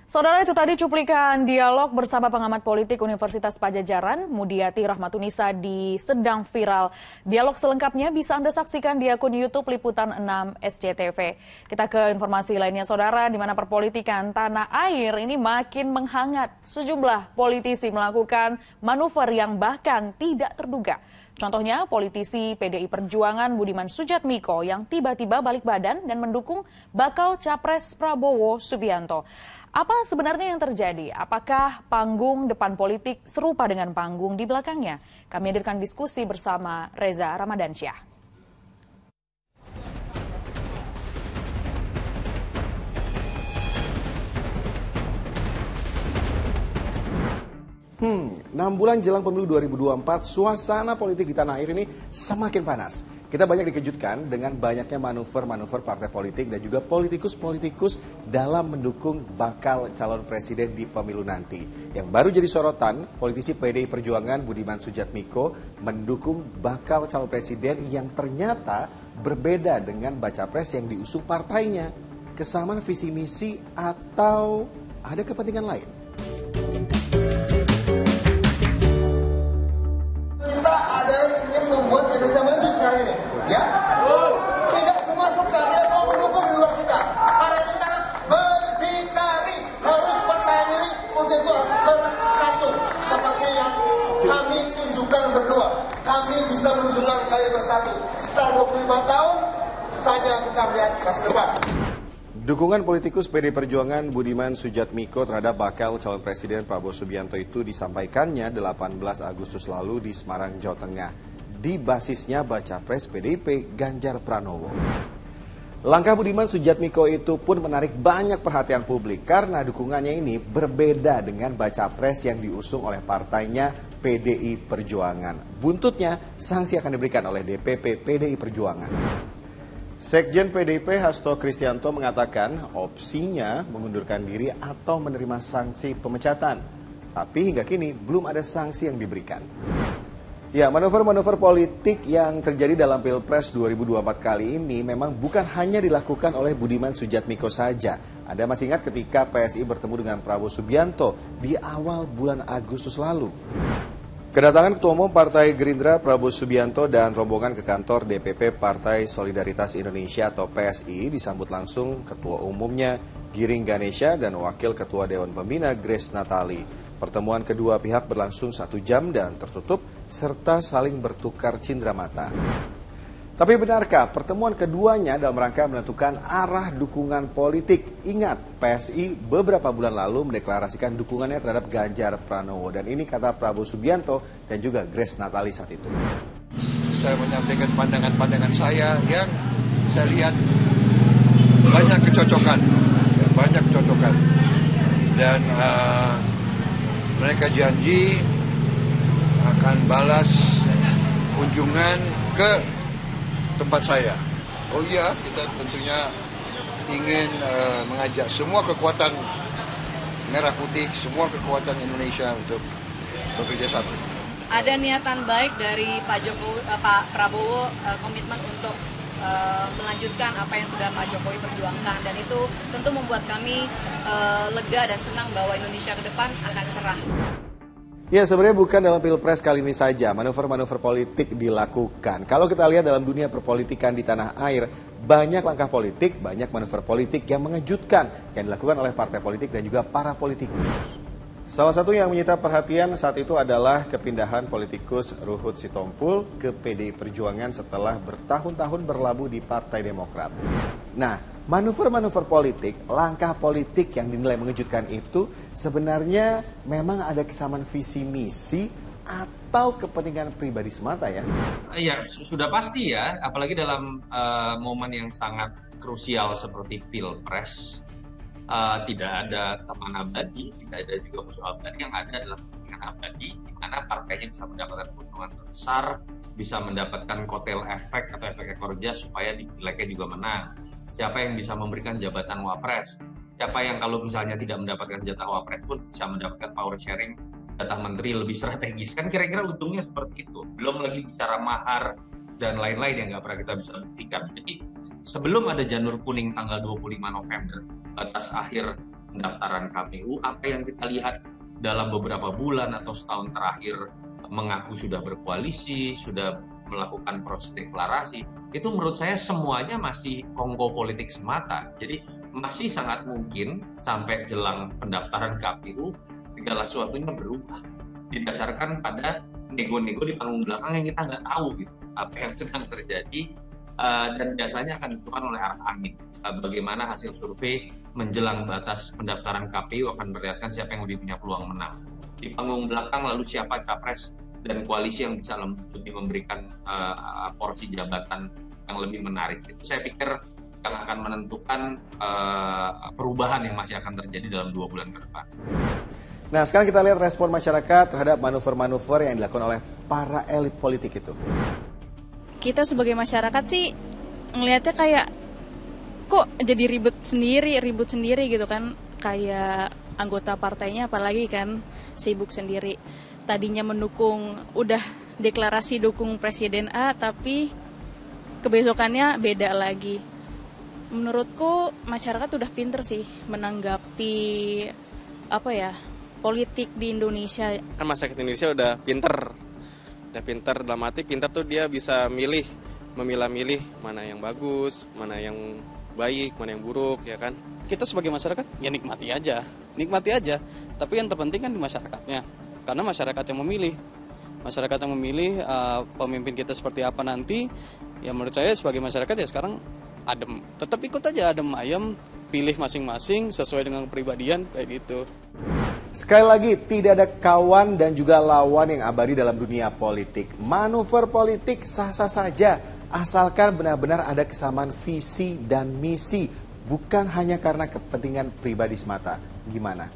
Saudara, itu tadi cuplikan dialog bersama pengamat politik Universitas Padjadjaran, Mudiati Rahmatunisa di Sedang Viral. Dialog selengkapnya bisa Anda saksikan di akun YouTube Liputan 6 SCTV. Kita ke informasi lainnya, Saudara, di mana perpolitikan tanah air ini makin menghangat. Sejumlah politisi melakukan manuver yang bahkan tidak terduga. Contohnya, politisi PDI Perjuangan Budiman Sujatmiko yang tiba-tiba balik badan dan mendukung bakal Capres Prabowo Subianto. Apa sebenarnya yang terjadi? Apakah panggung depan politik serupa dengan panggung di belakangnya? Kami hadirkan diskusi bersama Reza Ramadansyah. Enam bulan jelang pemilu 2024, suasana politik di tanah air ini semakin panas. Kita banyak dikejutkan dengan banyaknya manuver-manuver partai politik dan juga politikus-politikus dalam mendukung bakal calon presiden di pemilu nanti. Yang baru jadi sorotan, politisi PDI Perjuangan Budiman Sujatmiko mendukung bakal calon presiden yang ternyata berbeda dengan baca pres yang diusung partainya. Kesamaan visi misi atau ada kepentingan lain? Indonesia maju sekarang ini, ya? Tidak semua suka, tidak semua mendukung di luar kita. Karena itu kita harus berdikari, harus percaya diri, untuk itu harus bersatu. Seperti yang kami tunjukkan berdua, kami bisa menunjukkan kami bersatu. Setelah 25 tahun saja kita melihat masa depan. Dukungan politikus PDI Perjuangan Budiman Sujatmiko terhadap bakal calon presiden Prabowo Subianto itu disampaikannya 18 Agustus lalu di Semarang, Jawa Tengah. Di basisnya baca pres PDIP Ganjar Pranowo. Langkah Budiman Sujatmiko itu pun menarik banyak perhatian publik karena dukungannya ini berbeda dengan baca pres yang diusung oleh partainya PDI Perjuangan. Buntutnya, sanksi akan diberikan oleh DPP PDI Perjuangan. Sekjen PDIP Hasto Kristianto mengatakan opsinya mengundurkan diri atau menerima sanksi pemecatan. Tapi hingga kini belum ada sanksi yang diberikan. Ya, manuver-manuver politik yang terjadi dalam Pilpres 2024 kali ini memang bukan hanya dilakukan oleh Budiman Sujatmiko saja. Anda masih ingat ketika PSI bertemu dengan Prabowo Subianto di awal bulan Agustus lalu. Kedatangan Ketua Umum Partai Gerindra Prabowo Subianto dan rombongan ke kantor DPP Partai Solidaritas Indonesia atau PSI disambut langsung Ketua Umumnya Giring Ganesha dan Wakil Ketua Dewan Pembina Grace Natali. Pertemuan kedua pihak berlangsung 1 jam dan tertutup serta saling bertukar cindera mata. Tapi benarkah pertemuan keduanya dalam rangka menentukan arah dukungan politik? Ingat, PSI beberapa bulan lalu mendeklarasikan dukungannya terhadap Ganjar Pranowo. Dan ini kata Prabowo Subianto dan juga Grace Natali saat itu. Saya menyampaikan pandangan-pandangan saya yang saya lihat banyak kecocokan. Dan mereka janji akan balas kunjungan ke tempat saya. Oh iya, kita tentunya ingin mengajak semua kekuatan merah putih, semua kekuatan Indonesia untuk bekerja sama. Ada niatan baik dari Pak Prabowo, komitmen untuk melanjutkan apa yang sudah Pak Jokowi perjuangkan, dan itu tentu membuat kami lega dan senang bahwa Indonesia ke depan akan cerah. Ya, sebenarnya bukan dalam Pilpres kali ini saja manuver-manuver politik dilakukan. Kalau kita lihat dalam dunia perpolitikan di tanah air, banyak langkah politik, banyak manuver politik yang mengejutkan yang dilakukan oleh partai politik dan juga para politikus. Salah satu yang menyita perhatian saat itu adalah kepindahan politikus Ruhut Sitompul ke PDI Perjuangan setelah bertahun-tahun berlabuh di Partai Demokrat. Nah, manuver-manuver politik, langkah politik yang dinilai mengejutkan itu sebenarnya memang ada kesamaan visi misi atau kepentingan pribadi semata ya? Iya, sudah pasti ya, apalagi dalam momen yang sangat krusial seperti Pilpres. Tidak ada teman abadi, tidak ada juga musuh abadi, yang ada adalah kepentingan abadi, di mana partainya bisa mendapatkan keuntungan besar, bisa mendapatkan kotel efek atau efek ekor jas supaya di pilegnya juga menang. Siapa yang bisa memberikan jabatan wapres, siapa yang kalau misalnya tidak mendapatkan jatah wapres pun bisa mendapatkan power sharing jatah menteri lebih strategis. Kan kira-kira untungnya seperti itu. Belum lagi bicara mahar dan lain-lain yang nggak pernah kita bisa buktikan. Jadi sebelum ada janur kuning tanggal 25 November, batas akhir pendaftaran KPU, apa yang kita lihat dalam beberapa bulan atau setahun terakhir mengaku sudah berkoalisi, sudah melakukan proses deklarasi, itu menurut saya semuanya masih kongko politik semata. Jadi masih sangat mungkin sampai jelang pendaftaran KPU segala sesuatunya berubah didasarkan pada nego-nego di panggung belakang yang kita nggak tahu gitu apa yang sedang terjadi, dan biasanya akan ditentukan oleh arah angin. Bagaimana hasil survei menjelang batas pendaftaran KPU akan memperlihatkan siapa yang lebih punya peluang menang. Di panggung belakang lalu siapa capres dan koalisi yang bisa lebih memberikan porsi jabatan yang lebih menarik. Itu saya pikir yang akan menentukan perubahan yang masih akan terjadi dalam 2 bulan ke depan. Nah, sekarang kita lihat respon masyarakat terhadap manuver-manuver yang dilakukan oleh para elit politik itu. Kita sebagai masyarakat sih ngelihatnya kayak kok jadi ribut sendiri gitu kan. Kayak anggota partainya apalagi kan sibuk sendiri. Tadinya mendukung, udah deklarasi dukung Presiden A, tapi kebesokannya beda lagi. Menurutku masyarakat udah pinter sih menanggapi politik di Indonesia. Kan masyarakat Indonesia udah pinter dalam arti pinter tuh dia bisa memilah-milih mana yang bagus, mana yang baik, mana yang buruk, ya kan. Kita sebagai masyarakat ya nikmati aja, tapi yang terpenting kan di masyarakatnya, karena masyarakat yang memilih pemimpin kita seperti apa nanti. Ya menurut saya sebagai masyarakat ya sekarang adem, tetap ikut aja adem ayem, pilih masing-masing sesuai dengan kepribadian kayak gitu. Sekali lagi, tidak ada kawan dan juga lawan yang abadi dalam dunia politik. Manuver politik sah-sah saja, asalkan benar-benar ada kesamaan visi dan misi, bukan hanya karena kepentingan pribadi semata. Gimana?